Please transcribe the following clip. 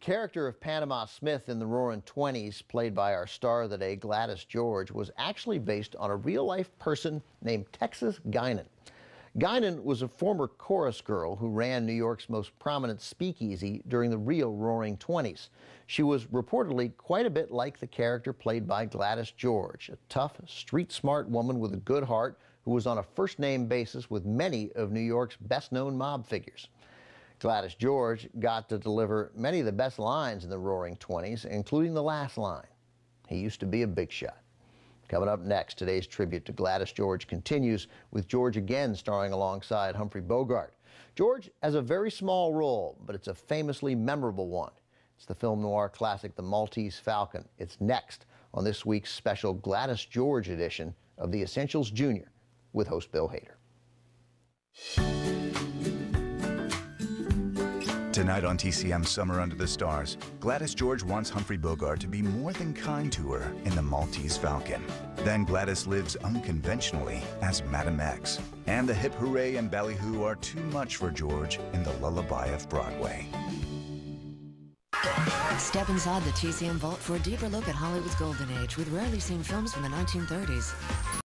character of Panama Smith in the Roaring Twenties, played by our star of the day, Gladys George, was actually based on a real-life person named Texas Guinan. Guinan was a former chorus girl who ran New York's most prominent speakeasy during the real Roaring Twenties. She was reportedly quite a bit like the character played by Gladys George, a tough, street-smart woman with a good heart who was on a first-name basis with many of New York's best-known mob figures. Gladys George got to deliver many of the best lines in the Roaring Twenties, including the last line, "He used to be a big shot." Coming up next, today's tribute to Gladys George continues with George again starring alongside Humphrey Bogart. George has a very small role, but it's a famously memorable one. It's the film noir classic The Maltese Falcon. It's next on this week's special Gladys George edition of The Essentials Junior with host Bill Hader. Tonight on TCM Summer Under the Stars, Gladys George wants Humphrey Bogart to be more than kind to her in The Maltese Falcon. Then Gladys lives unconventionally as Madam X. And the hip hooray and ballyhoo are too much for George in The Lullaby of Broadway. Step inside the TCM vault for a deeper look at Hollywood's golden age with rarely seen films from the 1930s.